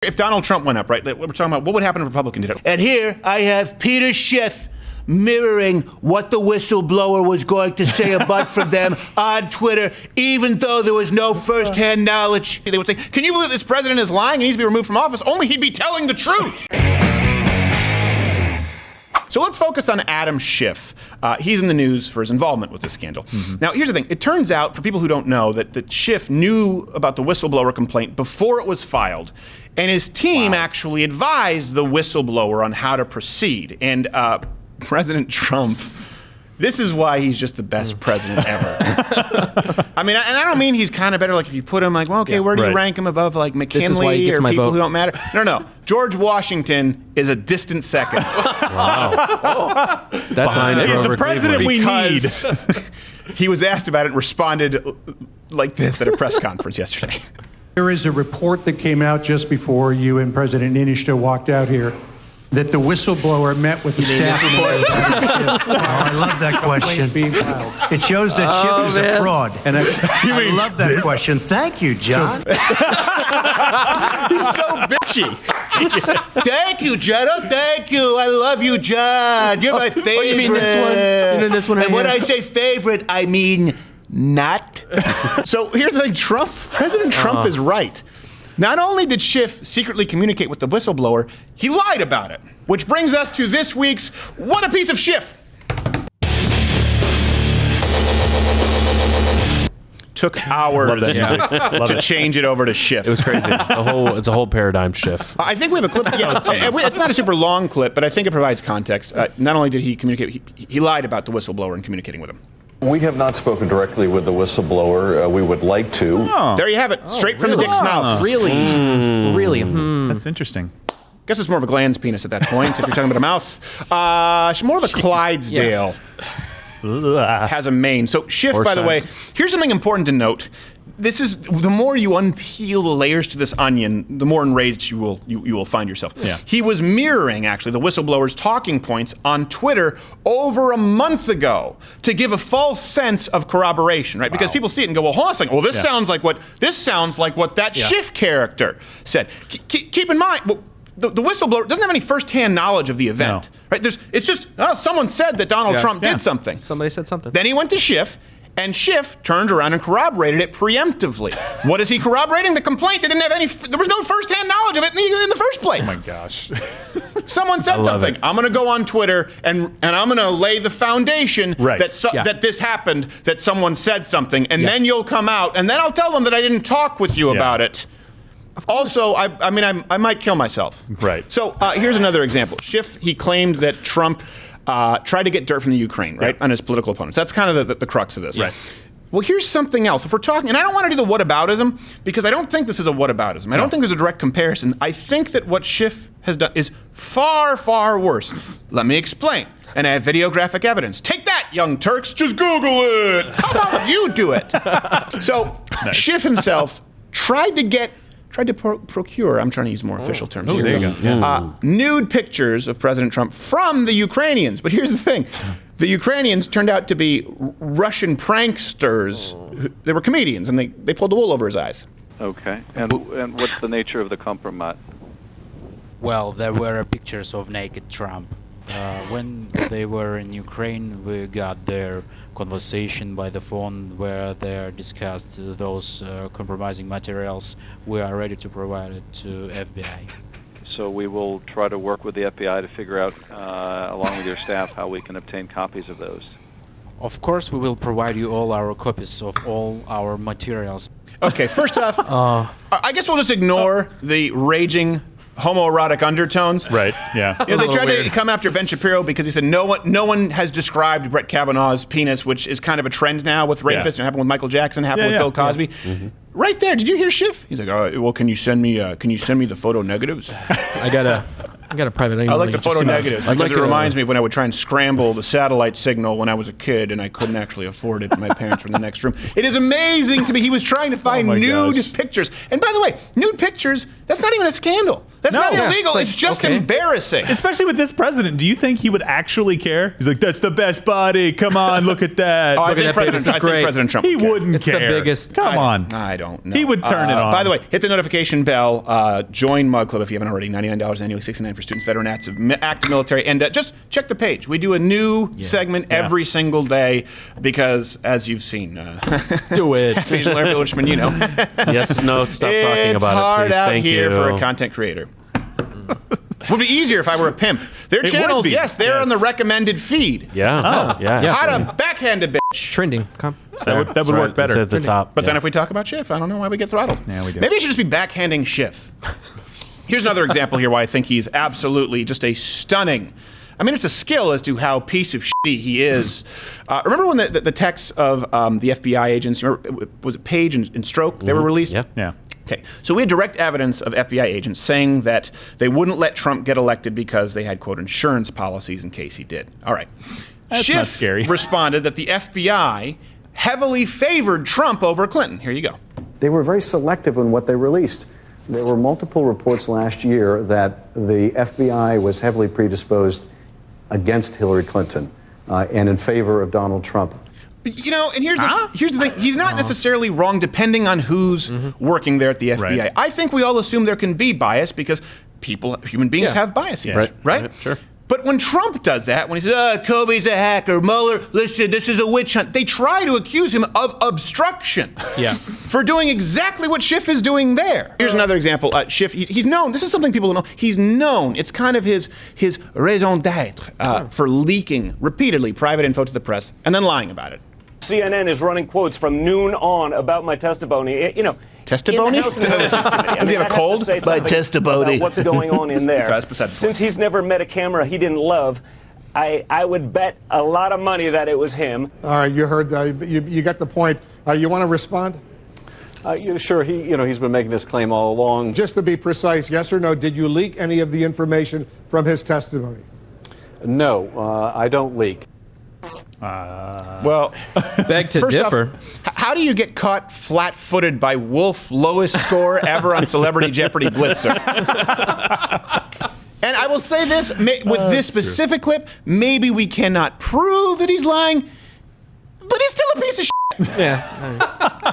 If Donald Trump went up, right, we're talking about what would happen if a Republican did it. And here I have Peter Schiff mirroring what the whistleblower was going to say about from them on Twitter, even though there was no first-hand knowledge. They would say, can you believe this president is lying and needs to be removed from office? Only he'd be telling the truth. So let's focus on Adam Schiff. He's in the news for his involvement with this scandal. Now, here's the thing. It turns out, for people who don't know, that Schiff knew about the whistleblower complaint before it was filed. And his team actually advised the whistleblower on how to proceed. And President Trump, this is why he's just the best president ever. I mean, and I don't mean he's kind of better, like if you put him like, well, okay, where do you rank him above like McKinley or people who don't matter? No. George Washington is a distant second. Wow. That's he's the president we need. He was asked about it and responded like this at a press conference yesterday. There is a report that came out just before you and President Niinistö walked out here that the whistleblower met with the staff. I love that question. It shows that Schiff is a fraud. And I love that question. Thank you, John. He's so bitchy. Thank you, John. Thank you. I love you, John. You're my favorite. Oh, you mean this one? You know this one? And when I say favorite, I mean not. So here's the thing, President Trump is right. Not only did Schiff secretly communicate with the whistleblower, he lied about it. Which brings us to this week's What a Piece of Schiff. Took hours to change it over to Schiff. It was crazy. It's a whole paradigm shift. I think we have a clip. Yeah, it's not a super long clip, but I think it provides context. Not only did he communicate, he lied about the whistleblower in communicating with him. We have not spoken directly with the whistleblower. We would like to. Oh. There you have it. Straight from the dick's mouth. Really? Really? That's interesting. Guess it's more of a Gland's penis at that point, if you're talking about a mouth. More of a Clydesdale. Has a mane. So Schiff, by the way, here's something important to note. This is the more you unpeel the layers to this onion, the more enraged you will find yourself. Yeah. He was mirroring actually the whistleblower's talking points on Twitter over a month ago to give a false sense of corroboration, right? Because people see it and go, well, hold on a second. Well, this sounds like what that Schiff character said. Keep in mind. Well, the whistleblower doesn't have any first-hand knowledge of the event, right? It's just someone said that Donald Trump did something. Somebody said something. Then he went to Schiff. And Schiff turned around and corroborated it preemptively. What is he corroborating? The complaint. There was no first-hand knowledge of it in the first place. Oh my gosh. Someone said something. I'm going to go on Twitter and I'm going to lay the foundation that this happened, that someone said something, and then you'll come out, and then I'll tell them that I didn't talk with you about it. Also, I might kill myself. Right. So here's another example. Schiff, he claimed that Trump tried to get dirt from the Ukraine, right, on his political opponents. That's kind of the crux of this. Right. Well, here's something else. If we're talking, and I don't want to do the whataboutism, because I don't think this is a whataboutism. I don't think there's a direct comparison. I think that what Schiff has done is far, far worse. Let me explain. And I have videographic evidence. Take that, young Turks. Just Google it. How about you do it? So Schiff himself tried to procure, I'm trying to use more official terms here. There you go. Nude pictures of President Trump from the Ukrainians. But here's the thing. The Ukrainians turned out to be Russian pranksters. They were comedians, and they pulled the wool over his eyes. Okay. And what's the nature of the compromise? Well, there were pictures of naked Trump. When they were in Ukraine, we got their conversation by the phone where they discussed those compromising materials. We are ready to provide it to FBI. So we will try to work with the FBI to figure out, along with your staff, how we can obtain copies of those. Of course, we will provide you all our copies of all our materials. Okay, first off, I guess we'll just ignore the raging homoerotic undertones. Right, yeah. They tried to come after Ben Shapiro because he said no one has described Brett Kavanaugh's penis, which is kind of a trend now with rapists. It happened with Michael Jackson, happened with Bill Cosby. Right there, did you hear Schiff? He's like, well, can you send me the photo negatives? I got a private email. I like the photo negatives because it reminds me of when I would try and scramble the satellite signal when I was a kid and I couldn't actually afford it. My parents were in the next room. It is amazing to me. He was trying to find nude pictures. And by the way, nude pictures, that's not even a scandal. That's No. not Yeah. illegal. It's just embarrassing. Especially with this president, do you think he would actually care? He's like, "That's the best body. Come on, look at that." I at think that President, page. It's great. President Trump He would care. wouldn't It's the care. biggest- Come on. I don't know. He would turn it on. By the way, hit the notification bell. Join Mug Club if you haven't already. $99 annually, $69 for students, veteran, active military, and just check the page. We do a new segment every single day because, as you've seen, Do it. Asian Larry Bill Richmond, you know, Yes, no, stop talking about it, it's hard please. out Thank here you. for a content creator. Would be easier if I were a pimp. Their It would channels, be. yes, they're on the recommended feed. Yeah. Yeah. How to backhand a bitch. Trending. Come. That would work better. It's at the top. But then if we talk about Schiff, I don't know why we get throttled. Yeah, we do. Maybe I should just be backhanding Schiff. Here's another example here why I think he's absolutely just a stunning. I mean, it's a skill as to how piece of shitty he is. Remember when the texts of the FBI agents, was it Page and Stroke, they were released? Yeah. Yeah. Okay, so we had direct evidence of FBI agents saying that they wouldn't let Trump get elected because they had, quote, insurance policies in case he did. All right. That's Schiff not scary. responded that the FBI heavily favored Trump over Clinton. Here you go. They were very selective in what they released. There were multiple reports last year that the FBI was heavily predisposed against Hillary Clinton and in favor of Donald Trump. You know, and here's the thing. He's not necessarily wrong depending on who's working there at the FBI. Right. I think we all assume there can be bias because human beings have biases, right? Sure. But when Trump does that, when he says, Kobe's a hacker, Mueller, listen, this is a witch hunt, they try to accuse him of obstruction for doing exactly what Schiff is doing there. Here's another example. Schiff, he's known, this is something people don't know, he's known, it's kind of his raison d'etre for leaking repeatedly private info to the press and then lying about it. CNN is running quotes from noon on about my testimony. Testimony? In the House Intelligence Committee. Does he have a cold? My testimony. What's going on in there? Sorry, that's beside the point. Since he's never met a camera he didn't love, I would bet a lot of money that it was him. All right, you heard, you got the point. You want to respond? Sure, he's been making this claim all along. Just to be precise, yes or no, did you leak any of the information from his testimony? No, I don't leak. Well, Beg to first differ. off, how do you get caught flat-footed by Wolf, lowest score ever on Celebrity Jeopardy Blitzer? And I will say this, with this specific clip, maybe we cannot prove that he's lying, but he's still a piece of shit.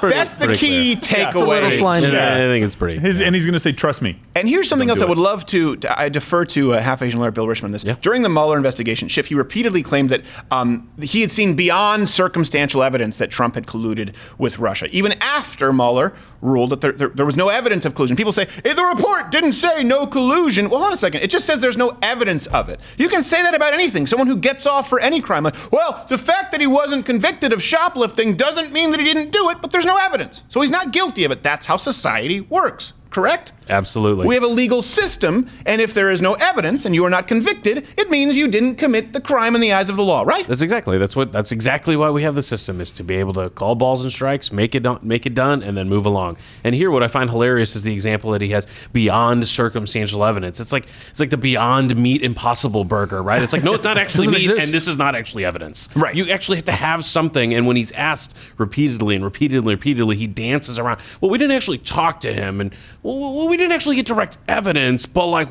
That's the key takeaway. It's a little slimy. Yeah. I think it's pretty. And he's going to say, "Trust me." And here's something else do I would love to I defer to half Asian lawyer Bill Richmond on this. Yeah. During the Mueller investigation, Schiff, he repeatedly claimed that he had seen beyond circumstantial evidence that Trump had colluded with Russia, even after Mueller ruled that there was no evidence of collusion. People say, hey, the report didn't say no collusion. Well, hold on a second. It just says there's no evidence of it. You can say that about anything. Someone who gets off for any crime. Like, well, the fact that he wasn't convicted of shoplifting doesn't mean that he didn't do it, but there's no evidence. So he's not guilty of it. That's how society works. Correct? Absolutely. We have a legal system, and if there is no evidence and you are not convicted, it means you didn't commit the crime in the eyes of the law, right? That's exactly why we have the system, is to be able to call balls and strikes, make it done, and then move along. And here, what I find hilarious is the example that he has beyond circumstantial evidence. It's like the Beyond Meat Impossible burger, right? It's like, no, it's not actually meat, and this is not actually evidence. Right. You actually have to have something. And when he's asked repeatedly, he dances around. Well, we didn't actually talk to him, and well, we didn't actually get direct evidence, but like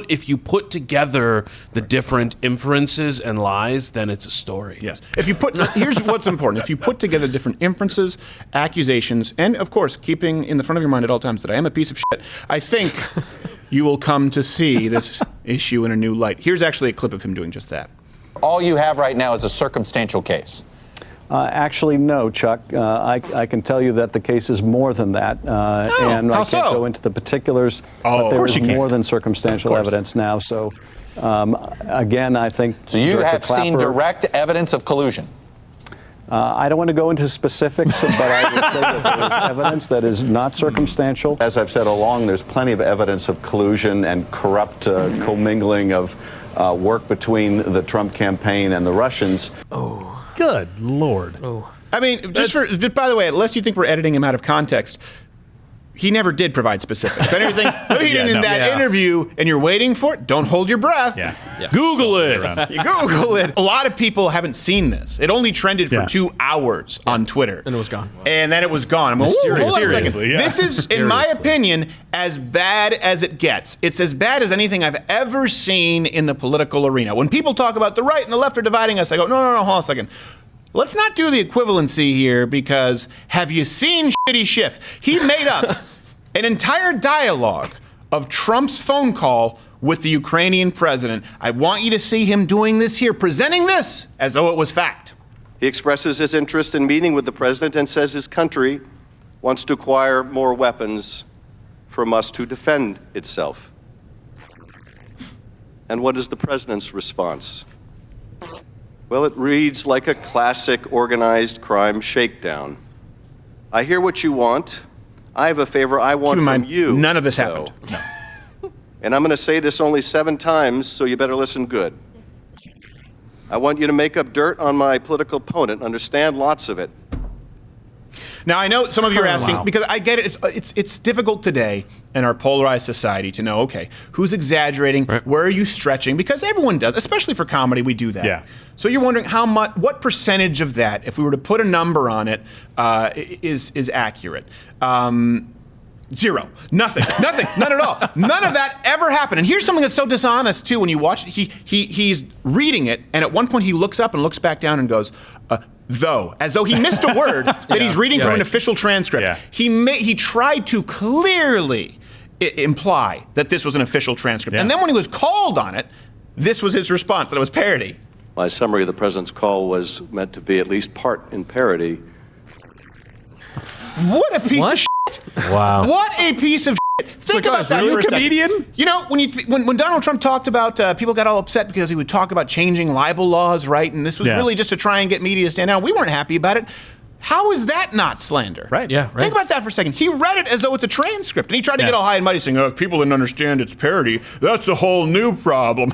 if you put together the different inferences and lies, then it's a story. Yes. Here's what's important. If you put together different inferences, accusations, and of course, keeping in the front of your mind at all times that I am a piece of shit, I think you will come to see this issue in a new light. Here's actually a clip of him doing just that. All you have right now is a circumstantial case. Actually, no, Chuck. I can tell you that the case is more than that, and I can't go into the particulars. But there is more than circumstantial evidence now. So, again, I think. So you have seen direct evidence of collusion. I don't want to go into specifics, but I would say that there is evidence that is not circumstantial. As I've said all along, there's plenty of evidence of collusion and corrupt commingling of work between the Trump campaign and the Russians. Oh. Good Lord. Oh. I mean, by the way, unless you think we're editing him out of context, He never did provide specifics. And everything in that interview, and you're waiting for it, don't hold your breath. Google it. You Google it. A lot of people haven't seen this. It only trended for 2 hours on Twitter. And it was gone. And then it was gone. I'm going, hold on a second. This is, in my opinion, as bad as it gets. It's as bad as anything I've ever seen in the political arena. When people talk about the right and the left are dividing us, I go, no, hold on a second. Let's not do the equivalency here, because have you seen Shitty Schiff? He made up an entire dialogue of Trump's phone call with the Ukrainian president. I want you to see him doing this here, presenting this as though it was fact. He expresses his interest in meeting with the president and says his country wants to acquire more weapons from us to defend itself. And what is the president's response? Well, it reads like a classic organized crime shakedown. I hear what you want. I have a favor I want from you. None of this happened. No. And I'm going to say this only 7 times, so you better listen good. I want you to make up dirt on my political opponent. Understand? Lots of it. Now, I know some of you are asking, because I get it, it's difficult today in our polarized society to know, okay, who's exaggerating, where are you stretching? Because everyone does, especially for comedy, we do that. Yeah. So you're wondering what percentage of that, if we were to put a number on it, is accurate? 0. Nothing. None at all. None of that ever happened. And here's something that's so dishonest too. When you watch it, he's reading it, and at one point he looks up and looks back down and goes, as though he missed a word that he's reading from an official transcript. Yeah. He tried to clearly imply that this was an official transcript. And then when he was called on it, this was his response, that it was parody. My summary of the president's call was meant to be at least part in parody. What a piece of shit. Wow. What a piece of shit. Think about that for a second. You know, when Donald Trump talked about, people got all upset because he would talk about changing libel laws, right? And this was really just to try and get media to stand down. We weren't happy about it. How is that not slander? Right. Yeah. Right. Think about that for a second. He read it as though it's a transcript, and he tried to get all high and mighty, saying, if people didn't understand it's parody, that's a whole new problem.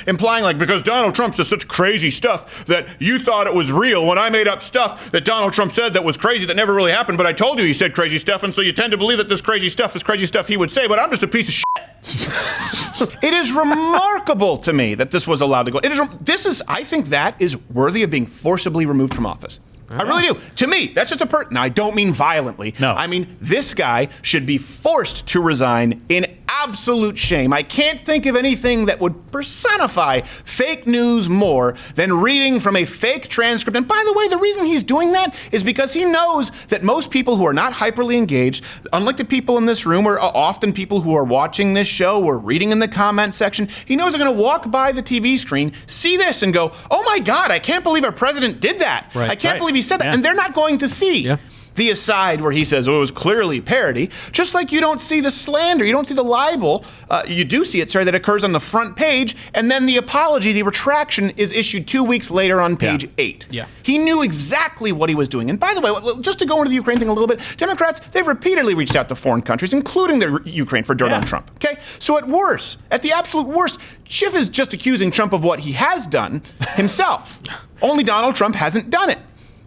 Implying, like, because Donald Trump says such crazy stuff that you thought it was real when I made up stuff that Donald Trump said that was crazy that never really happened, but I told you he said crazy stuff, and so you tend to believe that this crazy stuff is crazy stuff he would say, but I'm just a piece of shit. It is remarkable to me that this was allowed to go. I think that is worthy of being forcibly removed from office. I really do. To me, that's just now, I don't mean violently. No. I mean, this guy should be forced to resign in absolute shame. I can't think of anything that would personify fake news more than reading from a fake transcript. And by the way, the reason he's doing that is because he knows that most people who are not hyperly engaged, unlike the people in this room, or often people who are watching this show or reading in the comment section, he knows they're going to walk by the TV screen, see this, and go, oh my God, I can't believe our president did that. I can't believe he said that. And they're not going to see the aside where he says, it was clearly parody, just like you don't see the slander, you don't see the libel, you do see it, that occurs on the front page, and then the apology, the retraction, is issued 2 weeks later on page 8. Yeah. He knew exactly what he was doing. And by the way, just to go into the Ukraine thing a little bit, Democrats, they've repeatedly reached out to foreign countries, including the Ukraine, for dirt on Trump. Okay? So at the absolute worst, Schiff is just accusing Trump of what he has done himself. Only Donald Trump hasn't done it.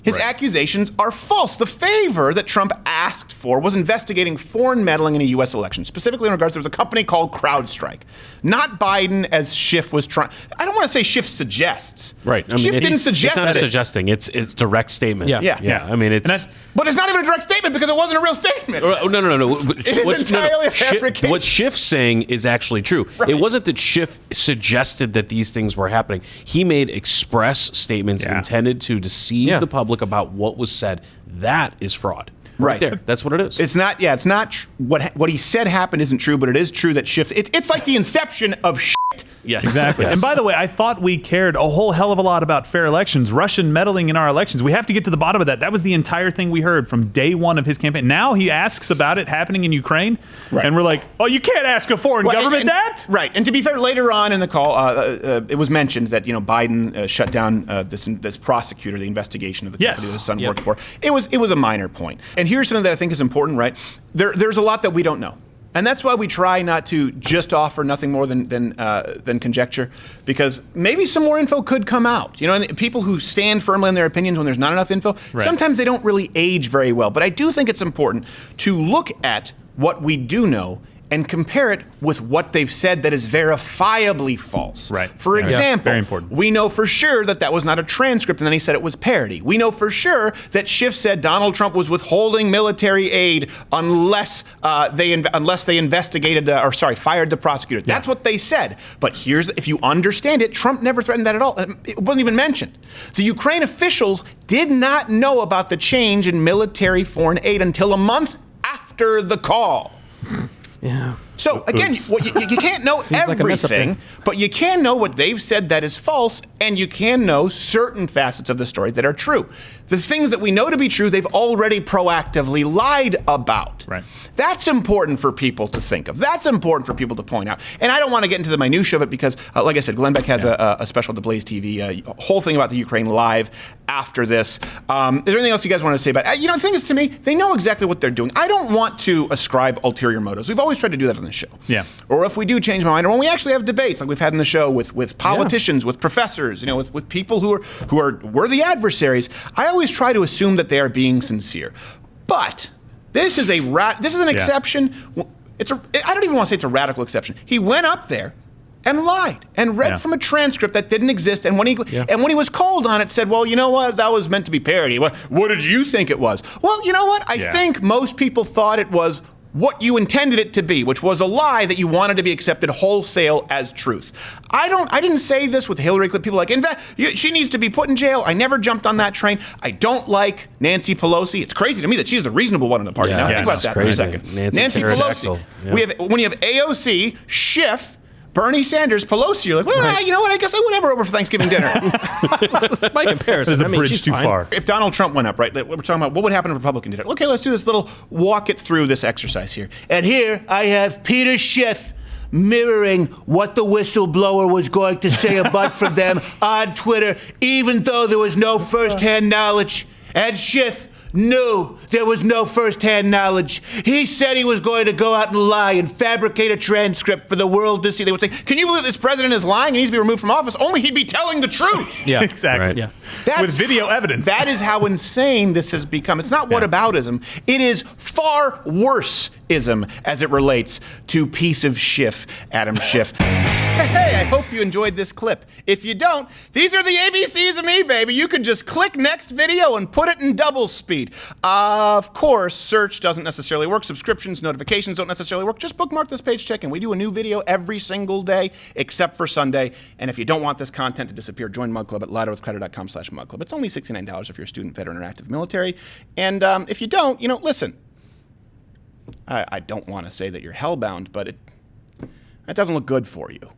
His accusations are false. The favor that Trump asked for was investigating foreign meddling in a U.S. election. Specifically in regards, there was a company called CrowdStrike. Not Biden, as Schiff was trying. I don't want to say Schiff suggests. Right. I mean, Schiff didn't suggest it. It's not suggesting. It's direct statement. Yeah. I mean, it's... But it's not even a direct statement because it wasn't a real statement. No. It is entirely a fabrication. What Schiff's saying is actually true. Right. It wasn't that Schiff suggested that these things were happening. He made express statements intended to deceive the public about what was said. That is fraud. Right there. That's what it is. It's not. Yeah. It's not. What he said happened isn't true, but it is true that Schiff. It's like the inception of shit. Yes. Exactly. Yes. And by the way, I thought we cared a whole hell of a lot about fair elections, Russian meddling in our elections. We have to get to the bottom of that. That was the entire thing we heard from day one of his campaign. Now he asks about it happening in Ukraine, and we're like, oh, you can't ask a foreign government that? Right. And to be fair, later on in the call, it was mentioned that Biden shut down this prosecutor, the investigation of the company that his son worked for. It was a minor point. And here's something that I think is important, right? There's a lot that we don't know. And that's why we try not to just offer nothing more than conjecture, because maybe some more info could come out. And people who stand firmly on their opinions when there's not enough info, sometimes they don't really age very well. But I do think it's important to look at what we do know and compare it with what they've said that is verifiably false. Right. For example, very important. we know for sure that was not a transcript, and then he said it was parody. We know for sure that Schiff said Donald Trump was withholding military aid unless they investigated fired the prosecutor. That's what they said. But if you understand it, Trump never threatened that at all. It wasn't even mentioned. The Ukraine officials did not know about the change in military foreign aid until a month after the call. Yeah. So again, you can't know everything, but you can know what they've said that is false, and you can know certain facets of the story that are true. The things that we know to be true, they've already proactively lied about. Right. That's important for people to think of. That's important for people to point out. And I don't want to get into the minutia of it because, like I said, Glenn Beck has a special to Blaze TV, a whole thing about the Ukraine live after this. Is there anything else you guys want to say about it? The thing is, to me, they know exactly what they're doing. I don't want to ascribe ulterior motives. We've always tried to do that on the show. Yeah. Or if we do change my mind, or when we actually have debates like we've had in the show with politicians, with professors, with people who are worthy adversaries, I always try to assume that they are being sincere. But this is an exception. I don't even want to say it's a radical exception. He went up there and lied and read from a transcript that didn't exist. And when he was called on it, said, "Well, you know what? That was meant to be parody. What did you think it was?" Well, you know what? I think most people thought it was what you intended it to be, which was a lie that you wanted to be accepted wholesale as truth. I didn't say this with Hillary Clinton. People are like, she needs to be put in jail. I never jumped on that train. I don't like Nancy Pelosi. It's crazy to me that she's the reasonable one in the party. Now think about that for a second. Nancy Pelosi. Yeah. When you have AOC, Schiff, Bernie Sanders, Pelosi, you're like, well, you know what? I guess I would have her over for Thanksgiving dinner. My comparison. There's a bridge too far. If Donald Trump went up, right, we're talking about what would happen if a Republican did it. Okay, let's do this little walk it through this exercise here. And here I have Peter Schiff mirroring what the whistleblower was going to say about from them on Twitter, even though there was no first-hand knowledge. And Schiff knew there was no first-hand knowledge. He said he was going to go out and lie and fabricate a transcript for the world to see. They would say, "Can you believe this president is lying? He needs to be removed from office." Only he'd be telling the truth. Yeah, exactly. Right. Yeah. With video evidence. That is how insane this has become. It's not whataboutism. It is far worse-ism as it relates to piece of Schiff, Adam Schiff. Hey, I hope you enjoyed this clip. If you don't, these are the ABCs of me, baby. You could just click next video and put it in double speed. Of course, search doesn't necessarily work. Subscriptions, notifications don't necessarily work. Just bookmark this page, check in. We do a new video every single day, except for Sunday. And if you don't want this content to disappear, join Mug Club at louderwithcredit.com/mugclub. It's only $69 if you're a student, veteran, or active military. And if you don't, listen. I don't want to say that you're hellbound, but it doesn't look good for you.